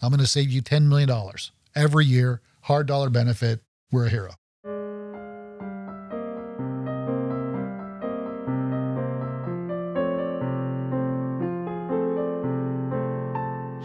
I'm going to save you $10 million every year. Hard dollar benefit. We're a hero.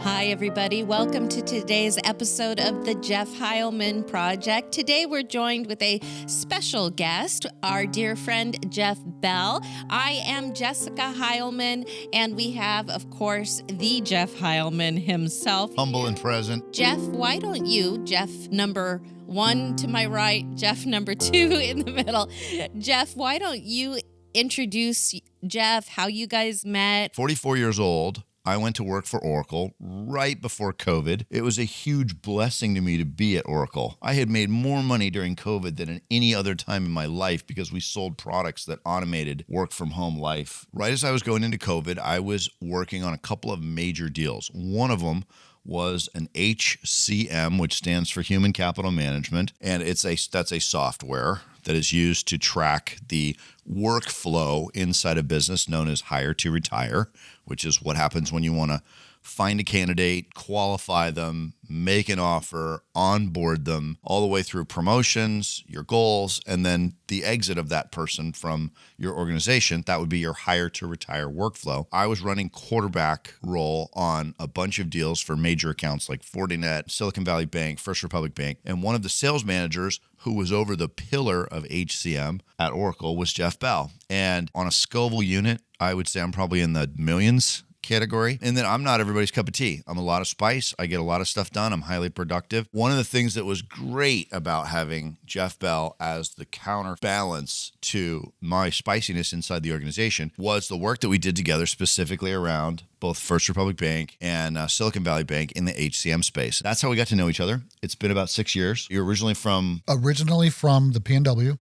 Hi, everybody. Welcome to today's episode of the Jeff Heilman Project. Today, we're joined with a special guest, our dear friend, Jeff Bell. I am Jessica Heilman, and we have, of course, the Jeff Heilman himself. Humble and present. Jeff, why don't you, Jeff number 1 to my right, Jeff number 2 in the middle. Jeff, why don't you introduce Jeff, how you guys met? 44 years old. I went to work for Oracle right before COVID. It was a huge blessing to me to be at Oracle. I had made more money during COVID than at any other time in my life because we sold products that automated work from home life. Right as I was going into COVID, I was working on a couple of major deals. One of them was an HCM, which stands for Human Capital Management, and that's a software that is used to track the workflow inside a business known as hire to retire, which is what happens when you want to find a candidate, qualify them, make an offer, onboard them, all the way through promotions, your goals, and then the exit of that person from your organization. That would be your hire to retire workflow. I was running quarterback role on a bunch of deals for major accounts like Fortinet, Silicon Valley Bank, First Republic Bank, and one of the sales managers who was over the pillar of HCM at Oracle was Jeff Bell. And on a Scoville unit, I would say I'm probably in the millions category. And then I'm not everybody's cup of tea. I'm a lot of spice. I get a lot of stuff done. I'm highly productive. One of the things that was great about having Jeff Bell as the counterbalance to my spiciness inside the organization was the work that we did together specifically around both First Republic Bank and Silicon Valley Bank in the HCM space. That's how we got to know each other. It's been about 6 years. You're originally from? Originally from the PNW.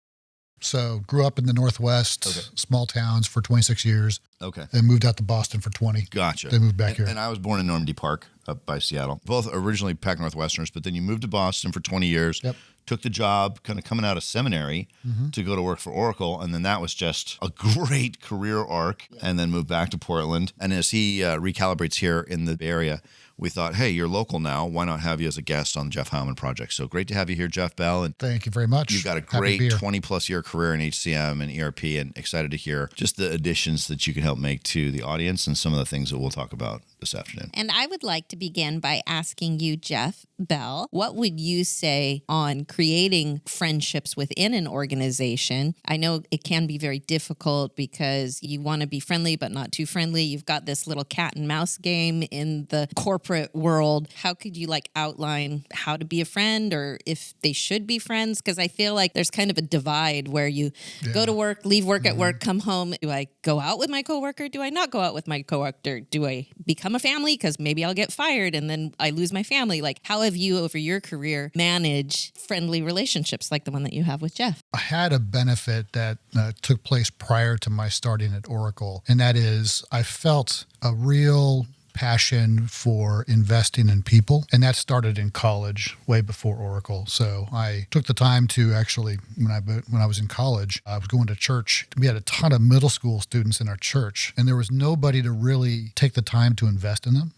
So grew up in the Northwest, small towns for 26 years. Okay. Then moved out to Boston for 20. Gotcha. Then moved back here. And I was born in Normandy Park up by Seattle. Both originally Pac Northwesterners, but then you moved to Boston for 20 years. Yep. Took the job kind of coming out of seminary to go to work for Oracle. And then that was just a great career arc. And then moved back to Portland. And as he recalibrates here in the Bay Area, we thought, hey, you're local now. Why not have you as a guest on the Jeff Heilman Project? So great to have you here, Jeff Bell. And thank you very much. You've got a great 20-plus year career in HCM and ERP, and excited to hear just the additions that you can help make to the audience and some of the things that we'll talk about this afternoon. And I would like to begin by asking you, Jeff Bell, what would you say on creating friendships within an organization? I know it can be very difficult because you want to be friendly, but not too friendly. You've got this little cat and mouse game in the corporate world. How could you outline how to be a friend or if they should be friends? Because I feel like there's kind of a divide where you go to work, leave work at work, come home. Do I go out with my coworker? Do I not go out with my coworker? Do I become a family? Because maybe I'll get fired and then I lose my family. How have you over your career managed friendly relationships like the one that you have with Jeff? I had a benefit that took place prior to my starting at Oracle, and that is I felt a real passion for investing in people. And that started in college, way before Oracle. So I took the time to actually, when I was in college, I was going to church. We had a ton of middle school students in our church, and there was nobody to really take the time to invest in them.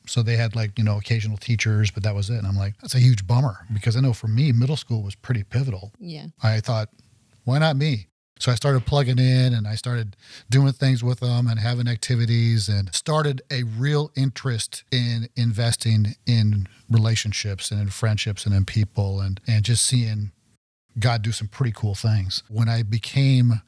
So they had occasional teachers, but that was it. And I'm like, that's a huge bummer because I know for me, middle school was pretty pivotal. Yeah. I thought, why not me? So I started plugging in and I started doing things with them and having activities and started a real interest in investing in relationships and in friendships and in people and just seeing God do some pretty cool things. When I became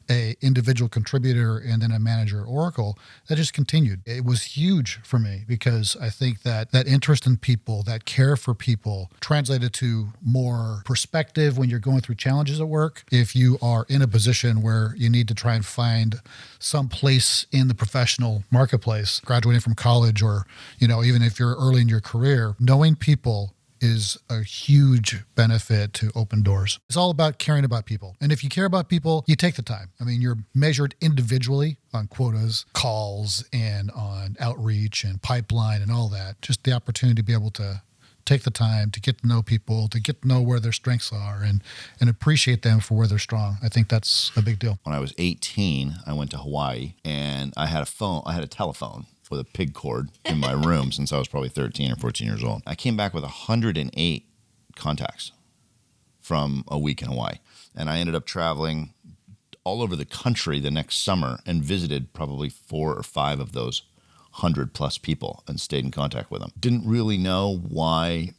a individual contributor and then a manager at Oracle, that just continued. It was huge for me because I think that interest in people, that care for people translated to more perspective when you're going through challenges at work. If you are in a position where you need to try and find some place in the professional marketplace, graduating from college or, even if you're early in your career, knowing people is a huge benefit to open doors. It's all about caring about people. And if you care about people, you take the time. I mean, you're measured individually on quotas, calls, and on outreach and pipeline and all that. Just the opportunity to be able to take the time to get to know people, to get to know where their strengths are and appreciate them for where they're strong. I think that's a big deal. When I was 18, I went to Hawaii and I had a telephone. with a pig cord in my room since I was probably 13 or 14 years old. I came back with 108 contacts from a week in Hawaii. And I ended up traveling all over the country the next summer and visited probably 4 or 5 of those 100 plus people and stayed in contact with them. Didn't really know why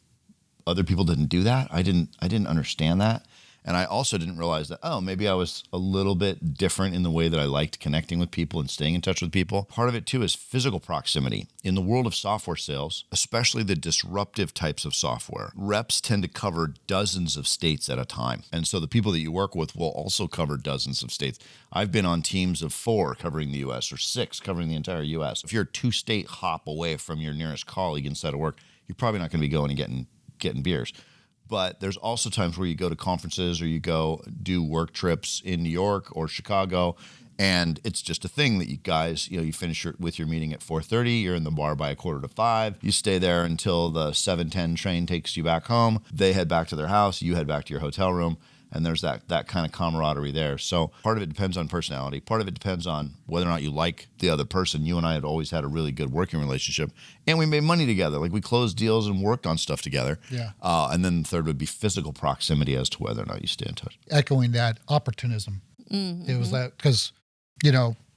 other people didn't do that. I didn't understand that. And I also didn't realize that, maybe I was a little bit different in the way that I liked connecting with people and staying in touch with people. Part of it, too, is physical proximity. In the world of software sales, especially the disruptive types of software, reps tend to cover dozens of states at a time. And so the people that you work with will also cover dozens of states. I've been on teams of 4 covering the U.S. or 6 covering the entire U.S. If you're a 2-state hop away from your nearest colleague instead of work, you're probably not going to be going and getting beers. But there's also times where you go to conferences or you go do work trips in New York or Chicago, and it's just a thing that you guys, you finish with your meeting at 4:30, you're in the bar by 4:45, you stay there until the 7:10 train takes you back home, they head back to their house, you head back to your hotel room, and there's that kind of camaraderie there. So part of it depends on personality. Part of it depends on whether or not you like the other person. You and I had always had a really good working relationship, and we made money together. Like we closed deals and worked on stuff together. Yeah. And then the third would be physical proximity as to whether or not you stay in touch. Echoing that, opportunism. Mm-hmm. It was that because,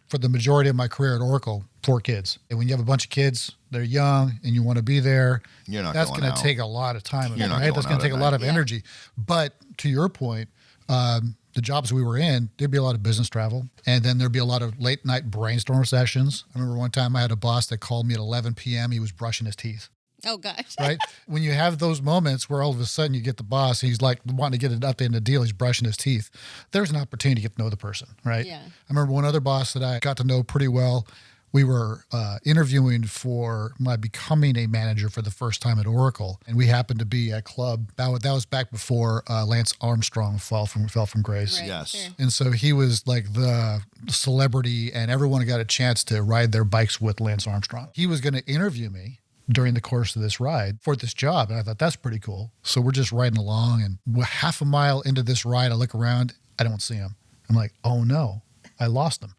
for the majority of my career at Oracle, 4 kids. And when you have a bunch of kids, they're young and you want to be there, You're not that's going going out. to take a lot of time. You're not right? going That's going out to take at a lot night. of energy. But to your point, the jobs we were in, there'd be a lot of business travel. And then there'd be a lot of late night brainstorm sessions. I remember one time I had a boss that called me at 11 p.m. He was brushing his teeth. Oh, gosh. Right? When you have those moments where all of a sudden you get the boss, he's like wanting to get an update in the deal, he's brushing his teeth. There's an opportunity to get to know the person, right? Yeah. I remember one other boss that I got to know pretty well. We were interviewing for my becoming a manager for the first time at Oracle, and we happened to be at club. That was back before Lance Armstrong fell from grace. Right, Yes. sure. And so he was like the celebrity, and everyone got a chance to ride their bikes with Lance Armstrong. He was going to interview me during the course of this ride for this job. And I thought, that's pretty cool. So we're just riding along, and half a mile into this ride, I look around, I don't see him. I'm like, oh no, I lost him.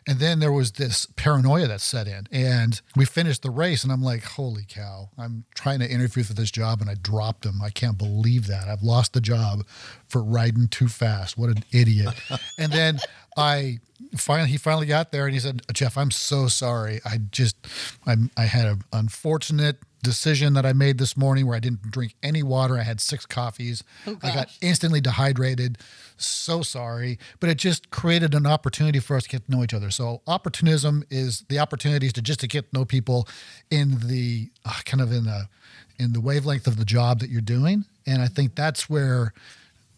And then there was this paranoia that set in, and we finished the race, and I'm like, holy cow, I'm trying to interview for this job and I dropped him. I can't believe that. I've lost the job for riding too fast. What an idiot. And then he finally got there and he said, Jeff, I'm so sorry. I had an unfortunate decision that I made this morning where I didn't drink any water. I had 6 coffees. Oh, I got gosh. instantly dehydrated. So sorry. But it just created an opportunity for us to get to know each other. So opportunism is the opportunities to get to know people in the in the wavelength of the job that you're doing. And I think that's where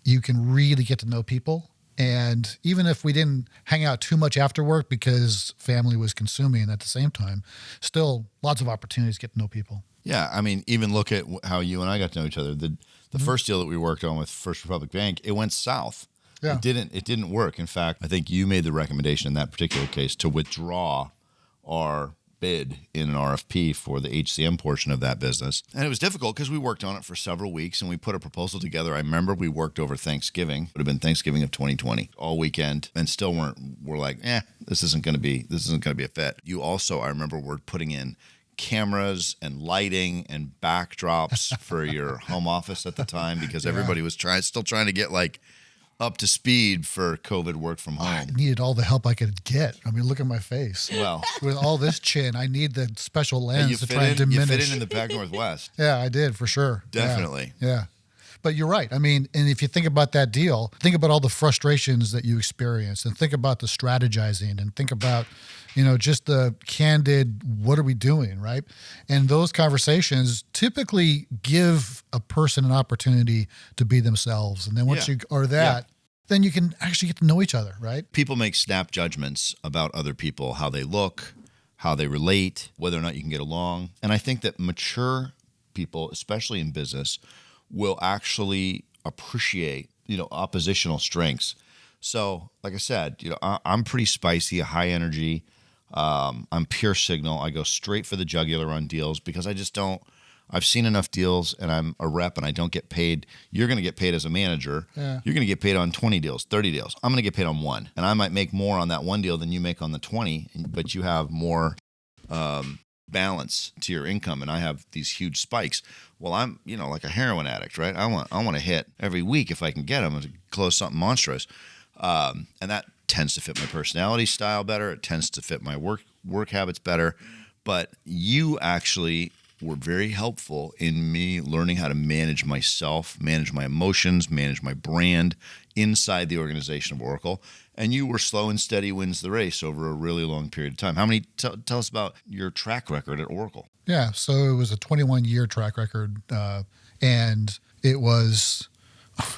you can really get to know people. And even if we didn't hang out too much after work because family was consuming at the same time, still lots of opportunities to get to know people. Yeah, I mean, even look at how you and I got to know each other. The first deal that we worked on with First Republic Bank, it went south. Yeah. It didn't work. In fact, I think you made the recommendation in that particular case to withdraw our bid in an RFP for the HCM portion of that business. And it was difficult because we worked on it for several weeks and we put a proposal together. I remember we worked over Thanksgiving. It would have been Thanksgiving of 2020 all weekend, and still we're like, this isn't going to be a fit. You also, I remember, were putting in cameras and lighting and backdrops for your home office at the time because everybody was still trying to get like up to speed for COVID work from home. I needed all the help I could get. I mean, look at my face. Well, With all this chin, I need the special you lens to fit try and in, you diminish. fit in the Pac Northwest. Yeah, I did for sure. Definitely. Yeah. But you're right. I mean, and if you think about that deal, think about all the frustrations that you experienced and think about the strategizing and think about, just the candid, what are we doing, right? And those conversations typically give a person an opportunity to be themselves. And then once you are that, then you can actually get to know each other, right? People make snap judgments about other people, how they look, how they relate, whether or not you can get along. And I think that mature people, especially in business, will actually appreciate, oppositional strengths. So, like I said, I'm pretty spicy, high energy. I'm pure signal. I go straight for the jugular on deals because I just don't. I've seen enough deals, and I'm a rep, and I don't get paid. You're going to get paid as a manager. Yeah. You're going to get paid on 20 deals, 30 deals. I'm going to get paid on 1, and I might make more on that 1 deal than you make on the 20, but you have more balance to your income, and I have these huge spikes. Well, I'm, like a heroin addict, right? I want to hit every week if I can get them to close something monstrous. And that tends to fit my personality style better. It tends to fit my work habits better. But you actually were very helpful in me learning how to manage myself, manage my emotions, manage my brand inside the organization of Oracle. And you were slow and steady wins the race over a really long period of time. How many? Tell us about your track record at Oracle. Yeah, so it was a 21-year track record, and it was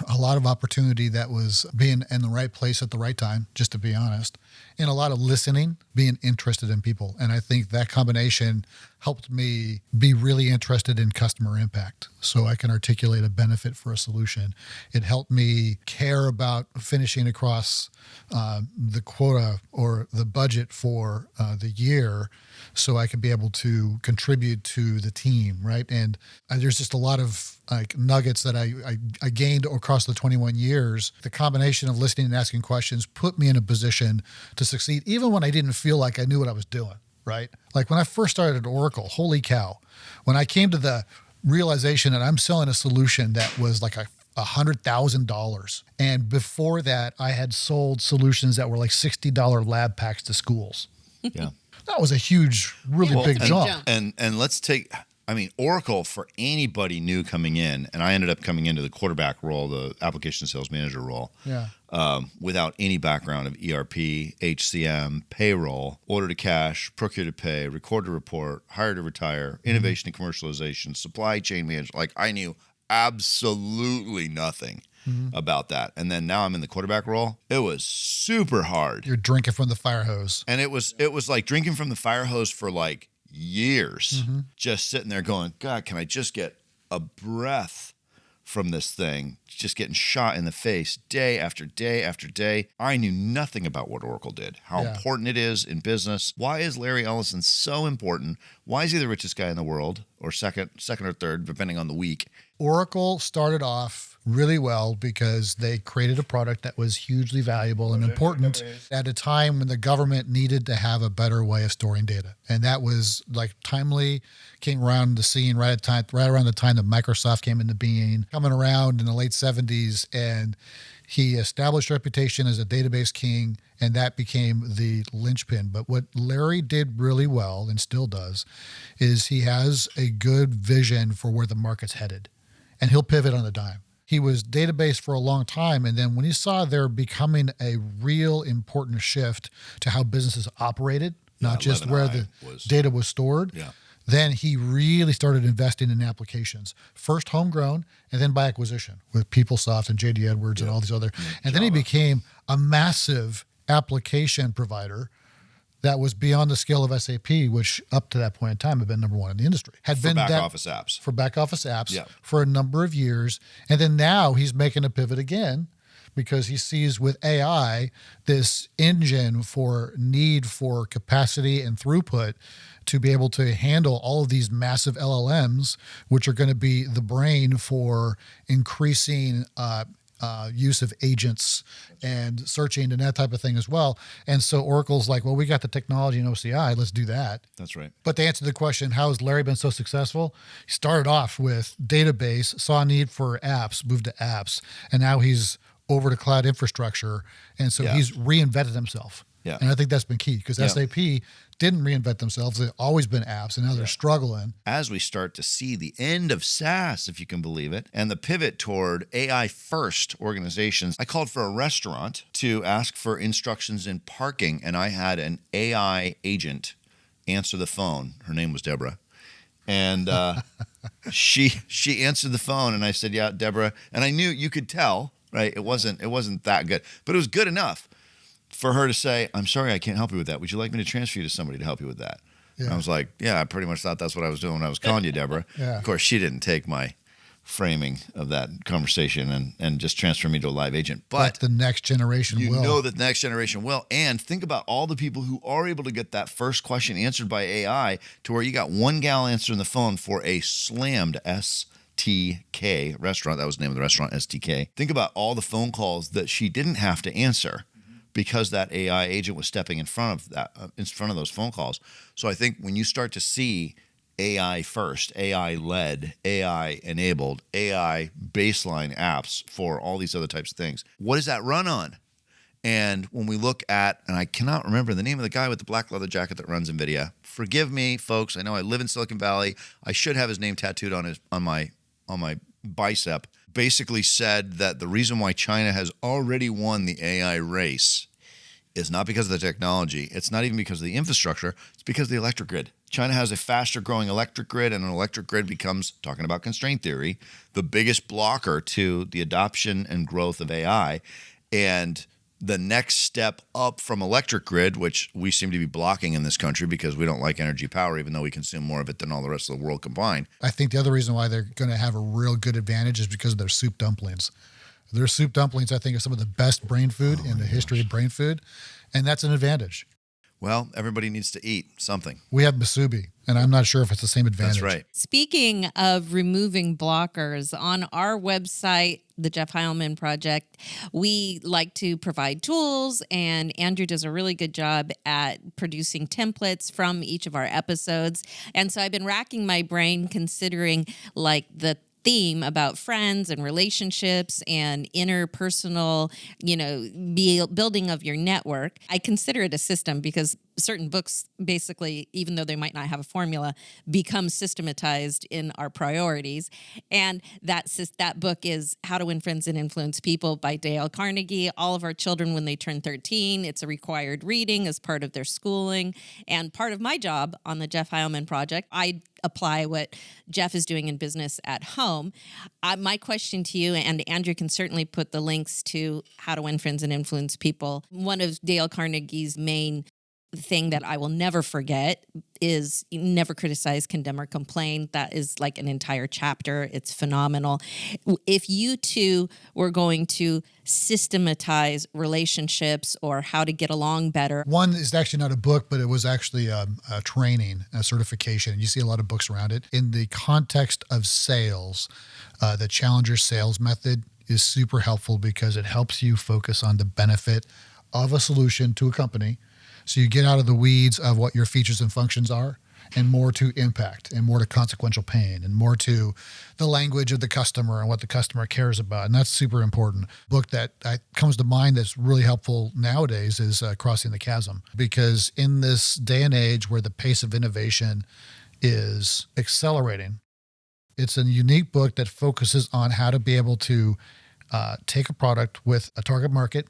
a lot of opportunity that was being in the right place at the right time, just to be honest, and a lot of listening, being interested in people. And I think that combination helped me be really interested in customer impact so I can articulate a benefit for a solution. It helped me care about finishing across the quota or the budget for the year so I could be able to contribute to the team, right? And there's just a lot of nuggets that I gained across the 21 years. The combination of listening and asking questions put me in a position to succeed, even when I didn't feel like I knew what I was doing, right? Like when I first started at Oracle, holy cow, when I came to the realization that I'm selling a solution that was like $100,000. And before that, I had sold solutions that were like $60 lab packs to schools. Yeah. That was a huge, really big jump. And let's take, Oracle, for anybody new coming in, and I ended up coming into the quarterback role, the application sales manager role, without any background of ERP, HCM, payroll, order to cash, procure to pay, record to report, hire to retire, innovation and commercialization, supply chain management. Like I knew absolutely nothing about that. And then now I'm in the quarterback role. It was super hard. You're drinking from the fire hose. And it was like drinking from the fire hose for like years, just sitting there going, God, can I just get a breath from this thing? Just getting shot in the face day after day after day. I knew nothing about what Oracle did, how important it is in business. Why is Larry Ellison so important? Why is he the richest guy in the world, or second or third, depending on the week? Oracle started off really well because they created a product that was hugely valuable and important at a time when the government needed to have a better way of storing data. And that was like timely, came around the scene right around the time that Microsoft came into being, coming around in the late 70s. And he established a reputation as a database king, and that became the linchpin. But what Larry did really well, and still does, is he has a good vision for where the market's headed, and he'll pivot on a dime. He was database for a long time, and then when he saw there becoming a real important shift to how businesses operated, not just where the data was stored, then he really started investing in applications, first homegrown and then by acquisition with PeopleSoft and JD Edwards and all these other. And then he became a massive application provider that was beyond the scale of SAP, which up to that point in time had been number one in the industry. For back office apps for a number of years. And then now he's making a pivot again because he sees with AI this engine for need for capacity and throughput to be able to handle all of these massive LLMs, which are going to be the brain for increasing use of agents and searching and that type of thing as well. And so Oracle's like, well, we got the technology in OCI, let's do that. That's right. But to answer the question, how has Larry been so successful? He started off with database, saw a need for apps, moved to apps, and now he's over to cloud infrastructure. And so he's reinvented himself. Yeah. And I think that's been key because SAP didn't reinvent themselves. They've always been apps, and now they're struggling. As we start to see the end of SaaS, if you can believe it, and the pivot toward AI-first organizations, I called for a restaurant to ask for instructions in parking, and I had an AI agent answer the phone. Her name was Deborah. And she answered the phone, and I said, yeah, Deborah. And I knew you could tell, right? It wasn't that good, but it was good enough for her to say, I'm sorry, I can't help you with that. Would you like me to transfer you to somebody to help you with that? Yeah. And I was like, yeah, I pretty much thought that's what I was doing when I was calling you, Deborah. Of course, she didn't take my framing of that conversation and just transfer me to a live agent. But the next generation will. You know that the next generation will. And think about all the people who are able to get that first question answered by AI to where you got one gal answering the phone for a slammed STK restaurant. That was the name of the restaurant, STK. Think about all the phone calls that she didn't have to answer because that AI agent was stepping in front of those phone calls. So I think when you start to see AI first, AI led, AI enabled, AI baseline apps for all these other types of things, what does that run on? And when we look at, and I cannot remember the name of the guy with the black leather jacket that runs NVIDIA. Forgive me, folks. I know I live in Silicon Valley. I should have his name tattooed on my bicep. Basically said that the reason why China has already won the AI race is not because of the technology. It's not even because of the infrastructure. It's because of the electric grid. China has a faster growing electric grid, and an electric grid becomes, talking about constraint theory, the biggest blocker to the adoption and growth of AI. And the next step up from electric grid, which we seem to be blocking in this country because we don't like energy power, even though we consume more of it than all the rest of the world combined. I think the other reason why they're going to have a real good advantage is because of their soup dumplings. Their soup dumplings, I think, are some of the best brain food in the history of brain food, and that's an advantage. Well, everybody needs to eat something. We have musubi, and I'm not sure if it's the same advantage. That's right. Speaking of removing blockers, on our website, the Jeff Heilman Project, we like to provide tools, and Andrew does a really good job at producing templates from each of our episodes. And so I've been racking my brain considering like the theme about friends and relationships and interpersonal, building of your network. I consider it a system because certain books basically, even though they might not have a formula, become systematized in our priorities. And that book is How to Win Friends and Influence People by Dale Carnegie. All of our children, when they turn 13, it's a required reading as part of their schooling. And part of my job on the Jeff Heilman Project, I apply what Jeff is doing in business at home. My question to you, and Andrew can certainly put the links to How to Win Friends and Influence People. One of Dale Carnegie's main thing that I will never forget is never criticize, condemn, or complain. That is like an entire chapter. It's phenomenal. If you two were going to systematize relationships or how to get along better. One is actually not a book, but it was actually a training, a certification. You see a lot of books around it. In the context of sales, the Challenger sales method is super helpful because it helps you focus on the benefit of a solution to a company. So you get out of the weeds of what your features and functions are, and more to impact, and more to consequential pain, and more to the language of the customer and what the customer cares about. And that's super important. Book that comes to mind that's really helpful nowadays is Crossing the Chasm, because in this day and age where the pace of innovation is accelerating, it's a unique book that focuses on how to be able to take a product with a target market,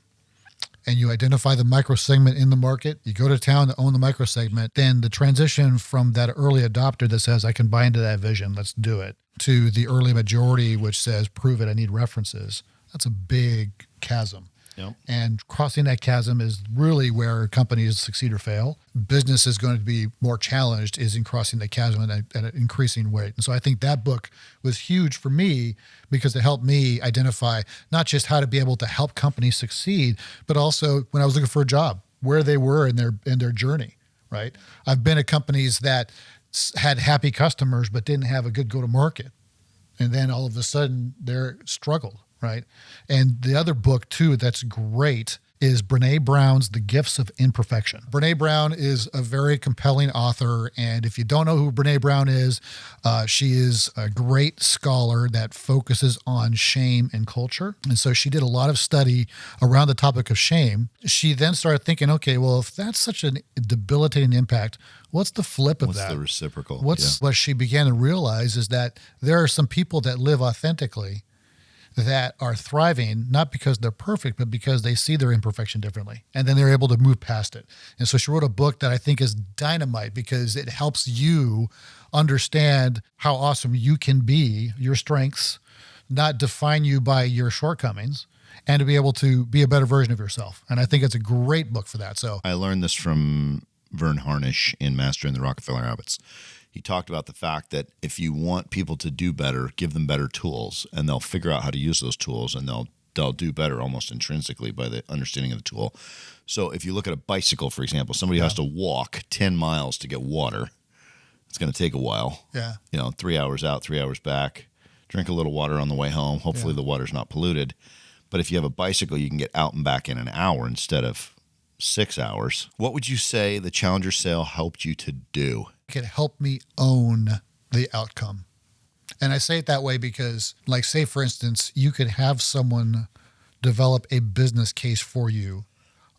and you identify the micro segment in the market, you go to town to own the micro segment, then the transition from that early adopter that says, I can buy into that vision, let's do it, to the early majority, which says, prove it, I need references. That's a big chasm. Yep. And crossing that chasm is really where companies succeed or fail. Business is going to be more challenged is in crossing the chasm at an increasing rate. And so I think that book was huge for me because it helped me identify not just how to be able to help companies succeed, but also when I was looking for a job, where they were in their journey, right? I've been at companies that had happy customers but didn't have a good go-to-market. And then all of a sudden they're struggled. Right. And the other book, too, that's great is Brené Brown's The Gifts of Imperfection. Brené Brown is a very compelling author. And if you don't know who Brené Brown is, she is a great scholar that focuses on shame and culture. And so she did a lot of study around the topic of shame. She then started thinking, okay, well, if that's such a debilitating impact, what's the flip of that? What's the reciprocal? What she began to realize is that there are some people that live authentically that are thriving, not because they're perfect, but because they see their imperfection differently. And then they're able to move past it. And so she wrote a book that I think is dynamite because it helps you understand how awesome you can be, your strengths, not define you by your shortcomings, and to be able to be a better version of yourself. And I think it's a great book for that. So I learned this from Verne Harnish in Mastering the Rockefeller Habits. He talked about the fact that if you want people to do better, give them better tools, and they'll figure out how to use those tools, and they'll do better almost intrinsically by the understanding of the tool. So if you look at a bicycle, for example, somebody has to walk 10 miles to get water. It's going to take a while. Yeah. 3 hours out, 3 hours back. Drink a little water on the way home. Hopefully the water's not polluted. But if you have a bicycle, you can get out and back in an hour instead of 6 hours. What would you say the Challenger sale helped you to do? It could help me own the outcome. And I say it that way because, like, say, for instance, you could have someone develop a business case for you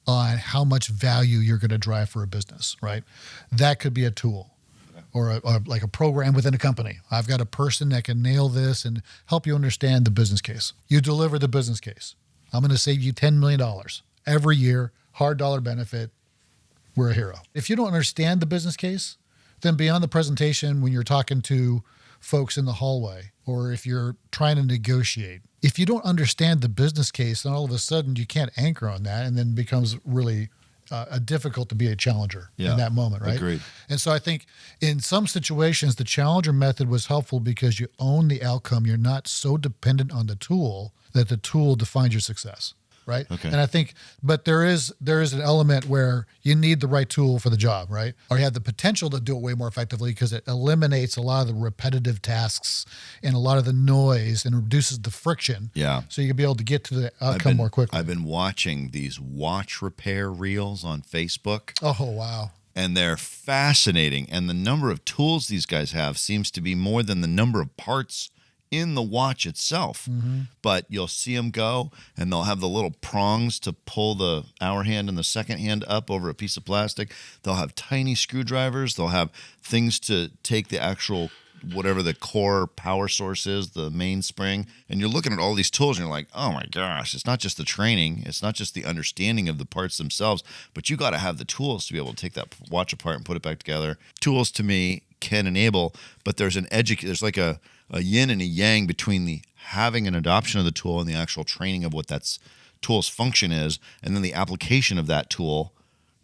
on how much value you're going to drive for a business, right? That could be a tool or like a program within a company. I've got a person that can nail this and help you understand the business case. You deliver the business case. I'm going to save you $10 million every year, hard dollar benefit. We're a hero. If you don't understand the business case, then beyond the presentation, when you're talking to folks in the hallway, or if you're trying to negotiate, if you don't understand the business case, then all of a sudden you can't anchor on that, and then it becomes really difficult to be a challenger in that moment, right? Agreed. And so I think in some situations, the challenger method was helpful because you own the outcome. You're not so dependent on the tool that the tool defines your success. Right. Okay. And I think, but there is an element where you need the right tool for the job, right? Or you have the potential to do it way more effectively because it eliminates a lot of the repetitive tasks and a lot of the noise and reduces the friction. Yeah. So you can be able to get to the outcome more quickly. I've been watching these watch repair reels on Facebook. Oh, wow. And they're fascinating. And the number of tools these guys have seems to be more than the number of parts in the watch itself. Mm-hmm. But you'll see them go, and they'll have the little prongs to pull the hour hand and the second hand up over a piece of plastic. They'll have tiny screwdrivers. They'll have things to take the actual, whatever the core power source is, the mainspring. And you're looking at all these tools, and you're like, oh my gosh, it's not just the training. It's not just the understanding of the parts themselves, but you got to have the tools to be able to take that watch apart and put it back together. Tools, to me, can enable, but there's there's like a yin and a yang between the having an adoption of the tool and the actual training of what that tool's function is, and then the application of that tool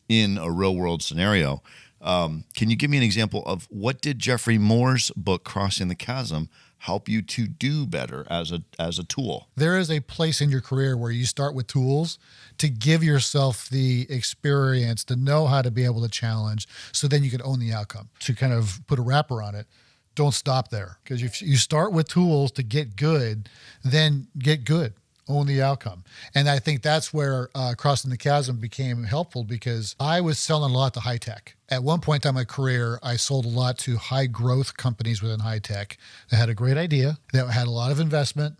in a real world scenario. Can you give me an example of what did Geoffrey Moore's book, Crossing the Chasm, help you to do better as a tool? There is a place in your career where you start with tools to give yourself the experience to know how to be able to challenge, so then you can own the outcome. To kind of put a wrapper on it, don't stop there, because if you start with tools to get good, then get good. Own the outcome. And I think that's where Crossing the Chasm became helpful, because I was selling a lot to high tech. At one point in my career, I sold a lot to high growth companies within high tech that had a great idea, that had a lot of investment,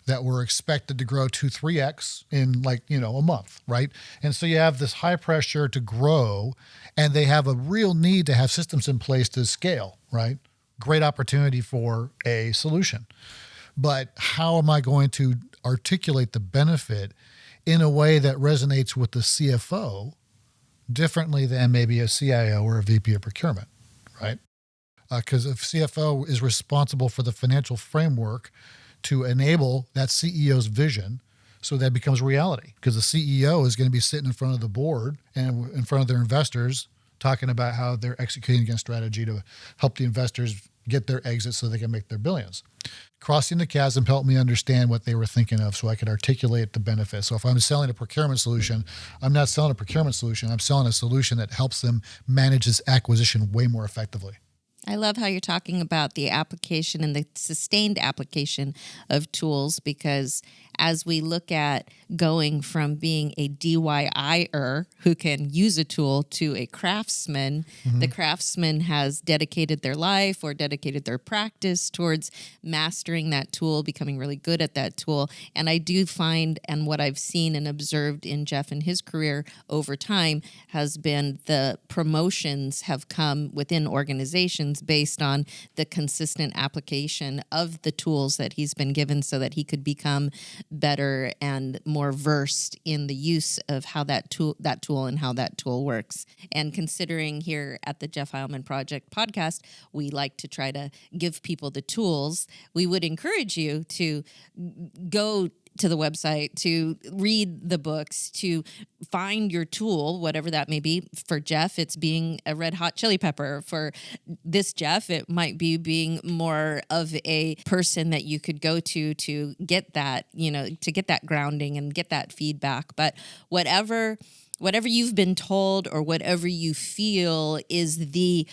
that were expected to grow 2-3x in a month, right? And so you have this high pressure to grow, and they have a real need to have systems in place to scale, right? Great opportunity for a solution. But how am I going to articulate the benefit in a way that resonates with the CFO differently than maybe a CIO or a VP of procurement, right? Because if CFO is responsible for the financial framework to enable that CEO's vision, so that becomes reality, because the CEO is going to be sitting in front of the board and in front of their investors talking about how they're executing against strategy to help the investors get their exit so they can make their billions. Crossing the Chasm helped me understand what they were thinking of so I could articulate the benefits. So if I'm selling a procurement solution, I'm not selling a procurement solution. I'm selling a solution that helps them manage this acquisition way more effectively. I love how you're talking about the application and the sustained application of tools, because as we look at going from being a DIYer who can use a tool to a craftsman, the craftsman has dedicated their life or dedicated their practice towards mastering that tool, becoming really good at that tool. And I do find, and what I've seen and observed in Jeff and his career over time, has been the promotions have come within organizations based on the consistent application of the tools that he's been given, so that he could become better and more versed in the use of how that tool and how that tool works. And considering here at the Jeff Heilman Project podcast, we like to try to give people the tools, we would encourage you to go to the website, to read the books, to find your tool, whatever that may be. For Jeff, it's being a red hot chili pepper. For this Jeff, it might be being more of a person that you could go to get that, to get that grounding and get that feedback. But whatever you've been told or whatever you feel is the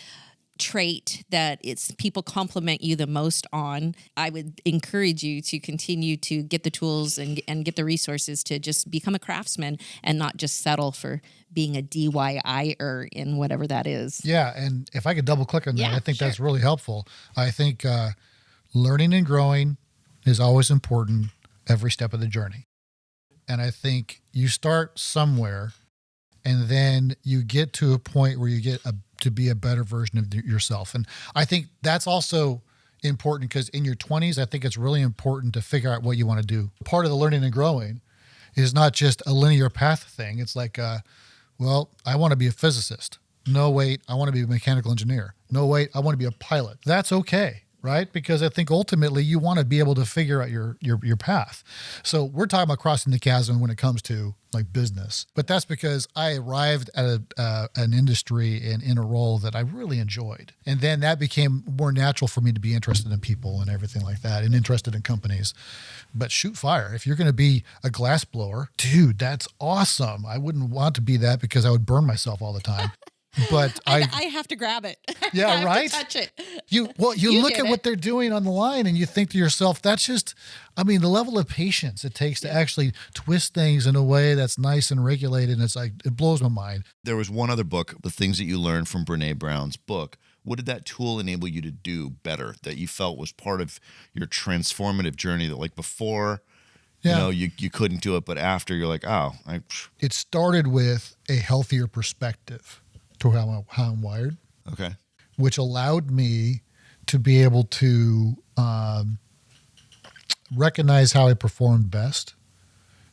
trait that it's people compliment you the most on, I would encourage you to continue to get the tools and get the resources to just become a craftsman and not just settle for being a DIYer in whatever that is. Yeah. And if I could double click on that, Yeah, I think sure. that's really helpful. I think learning and growing is always important every step of the journey. And I think you start somewhere and then you get to a point where you get to be a better version of yourself. And I think that's also important because in your 20s, I think it's really important to figure out what you want to do. Part of the learning and growing is not just a linear path thing. It's like, well, I want to be a physicist. No, wait, I want to be a mechanical engineer. No, wait, I want to be a pilot. That's okay, right? Because I think ultimately you want to be able to figure out your path. So we're talking about crossing the chasm when it comes to like business, but that's because I arrived at an industry and in a role that I really enjoyed. And then that became more natural for me to be interested in people and everything like that and interested in companies. But shoot fire. If you're going to be a glass blower, dude, that's awesome. I wouldn't want to be that because I would burn myself all the time. But I have to grab it. Yeah, I have right? to touch it. You look at what they're doing on the line and you think to yourself, that's just, I mean, the level of patience it takes to actually twist things in a way that's nice and regulated. And it's like, it blows my mind. There was one other book, The Things That You Learned from Brené Brown's book. What did that tool enable you to do better that you felt was part of your transformative journey that like before, Yeah. you couldn't do it, but after you're like, It started with a healthier perspective to how I'm wired, okay. which allowed me to be able to recognize how I performed best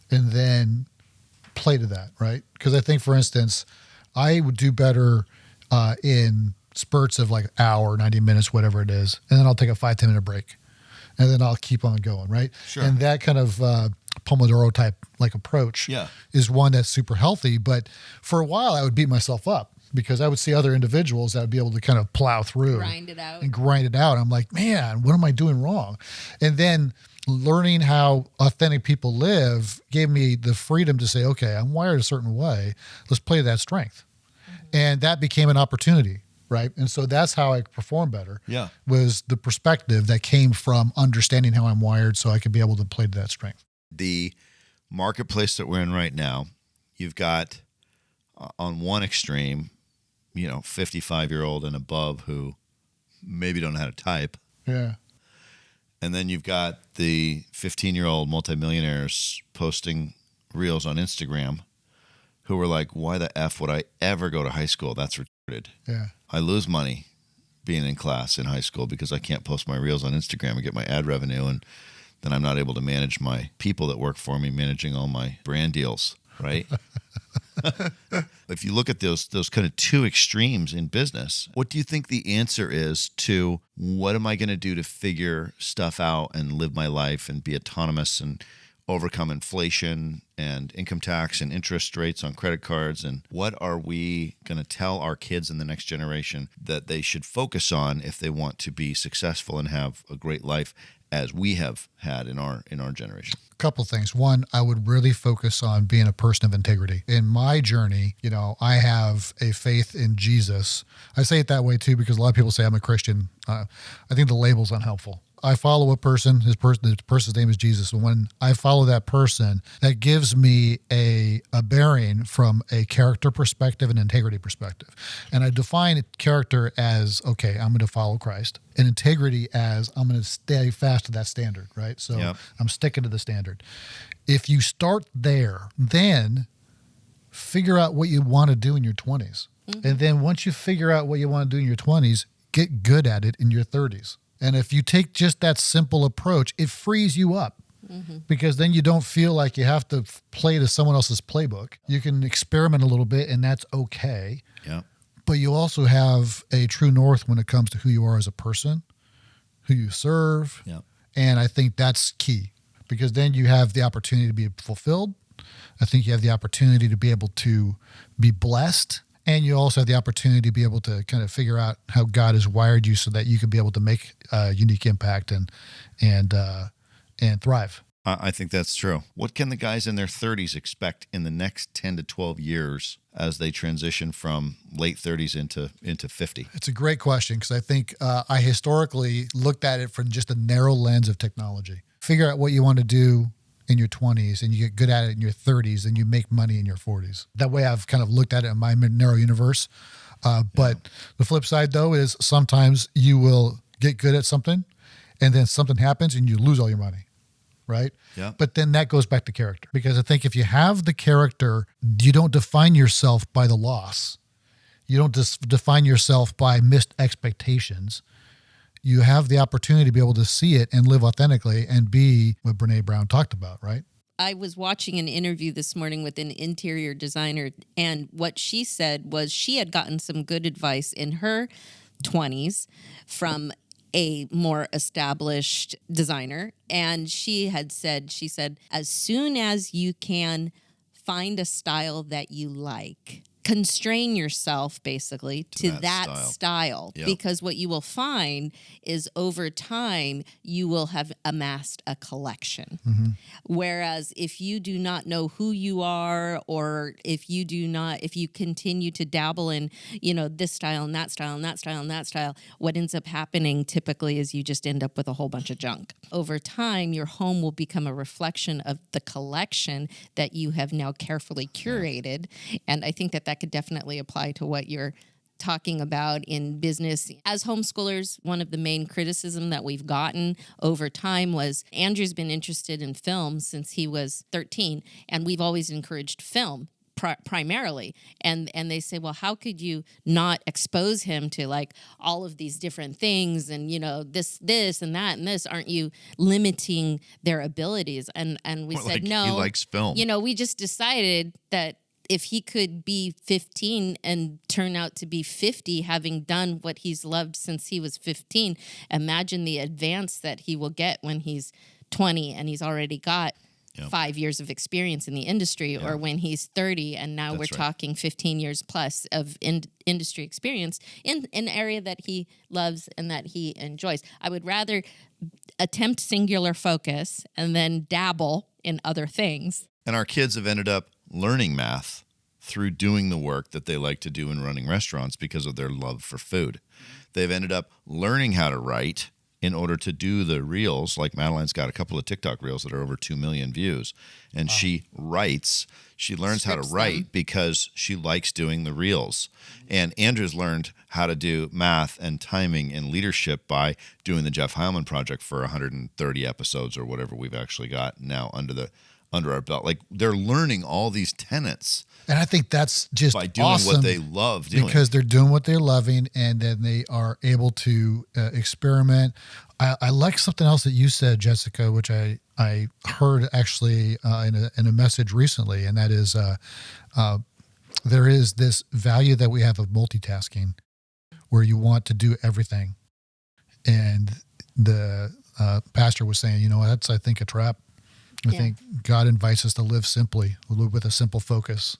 and then play to that, right? Because I think, for instance, I would do better in spurts of like an hour, 90 minutes, whatever it is, and then I'll take a 5-10 minute break, and then I'll keep on going, right? Sure. And that kind of Pomodoro type like approach is one that's super healthy. But for a while, I would beat myself up because I would see other individuals that would be able to kind of plow through Grind it out. and grind it out. I'm like, man, what am I doing wrong? And then learning how authentic people live gave me the freedom to say, okay, I'm wired a certain way. Let's play to that strength. And that became an opportunity, right? And so that's how I perform better. Yeah. Was the perspective that came from understanding how I'm wired so I could be able to play to that strength. The marketplace that we're in right now, you've got on one extreme, 55-year-old and above who maybe don't know how to type. Yeah. And then you've got the 15-year-old multimillionaires posting reels on Instagram who were like, why the F would I ever go to high school? That's retarded. Yeah. I lose money being in class in high school because I can't post my reels on Instagram and get my ad revenue. And then I'm not able to manage my people that work for me, managing all my brand deals, right? If you look at those kind of two extremes in business, what do you think the answer is to what am I going to do to figure stuff out and live my life and be autonomous and overcome inflation and income tax and interest rates on credit cards? And what are we going to tell our kids in the next generation that they should focus on if they want to be successful and have a great life as we have had in our generation? A couple of things. One, I would really focus on being a person of integrity. In my journey, I have a faith in Jesus. I say it that way too because a lot of people say I'm a Christian. I think the label's unhelpful. I follow a person, the person's name is Jesus. And when I follow that person, that gives me a bearing from a character perspective and integrity perspective. And I define character as, okay, I'm going to follow Christ, and integrity as I'm going to stay fast to that standard, right? So Yep. I'm sticking to the standard. If you start there, then figure out what you want to do in your 20s. Mm-hmm. And then once you figure out what you want to do in your 20s, get good at it in your 30s. And if you take just that simple approach, it frees you up because then you don't feel like you have to play to someone else's playbook. You can experiment a little bit and that's okay. Yeah. But you also have a true north when it comes to who you are as a person, who you serve. Yeah. And I think that's key because then you have the opportunity to be fulfilled. I think you have the opportunity to be able to be blessed. And you also have the opportunity to be able to kind of figure out how God has wired you so that you can be able to make a unique impact and thrive. I think that's true. What can the guys in their 30s expect in the next 10 to 12 years as they transition from late 30s into 50? It's a great question because I think I historically looked at it from just a narrow lens of technology. Figure out what you want to do in your 20s and you get good at it in your 30s and you make money in your 40s. That way I've kind of looked at it in my narrow universe. But the flip side, though, is sometimes you will get good at something and then something happens and you lose all your money. Right? Yeah. But then that goes back to character. Because I think if you have the character, you don't define yourself by the loss. You don't define yourself by missed expectations. You have the opportunity to be able to see it and live authentically and be what Brené Brown talked about, right? I was watching an interview this morning with an interior designer, and what she said was she had gotten some good advice in her 20s from a more established designer. And she said, as soon as you can find a style that you like, constrain yourself basically to that style. Yep. Because what you will find is over time, you will have amassed a collection. Mm-hmm. Whereas if you do not know who you are, or if you continue to dabble in, this style and that style and that style and that style, what ends up happening typically is you just end up with a whole bunch of junk. Over time, your home will become a reflection of the collection that you have now carefully curated. And I think that could definitely apply to what you're talking about in business. As homeschoolers, one of the main criticism that we've gotten over time was Andrew's been interested in film since he was 13, and we've always encouraged film primarily. And they say, well, how could you not expose him to like all of these different things and, this and that and this? Aren't you limiting their abilities? And we said, no. He likes film. We just decided that if he could be 15 and turn out to be 50, having done what he's loved since he was 15, imagine the advance that he will get when he's 20 and he's already got 5 years of experience in the industry, or when he's 30 and now we're talking 15 years plus of industry experience in an area that he loves and that he enjoys. I would rather attempt singular focus and then dabble in other things. And our kids have ended up learning math through doing the work that they like to do in running restaurants because of their love for food. They've ended up learning how to write in order to do the reels. Like Madeline's got a couple of TikTok reels that are over 2 million views. And she writes, she learns how to write because she likes doing the reels. And Andrew's learned how to do math and timing and leadership by doing the Jeff Heilman Project for 130 episodes or whatever we've actually got now under our belt. Like, they're learning all these tenets. And I think that's just by doing awesome what they love doing. Because they're doing what they're loving, and then they are able to experiment. I like something else that you said, Jessica, which I heard actually in a message recently, and that is there is this value that we have of multitasking, where you want to do everything. And the pastor was saying, that's, I think, a trap. I think God invites us to live simply, live with a simple focus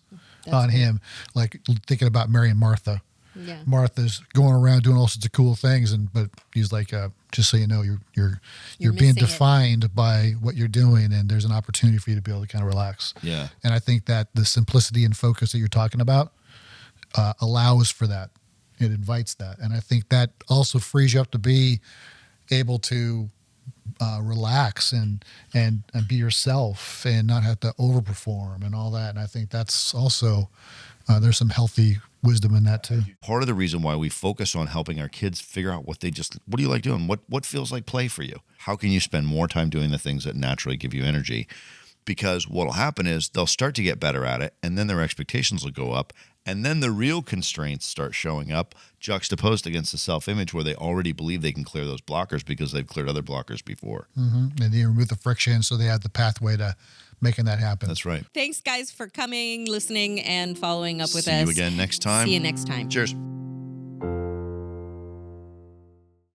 on Him. Like thinking about Mary and Martha. Yeah. Martha's going around doing all sorts of cool things, but He's like, just so you know, you're being defined by what you're doing, and there's an opportunity for you to be able to kind of relax. Yeah. And I think that the simplicity and focus that you're talking about allows for that. It invites that, and I think that also frees you up to be able to relax and be yourself and not have to overperform and all that. And I think that's also there's some healthy wisdom in that too. Part of the reason why we focus on helping our kids figure out what do you like doing? What feels like play for you? How can you spend more time doing the things that naturally give you energy? Because what'll happen is they'll start to get better at it, and then their expectations will go up, and then the real constraints start showing up, juxtaposed against the self-image where they already believe they can clear those blockers because they've cleared other blockers before. Mm-hmm. And you remove the friction so they have the pathway to making that happen. That's right. Thanks, guys, for coming, listening, and following up with us. See you again next time. See you next time. Cheers.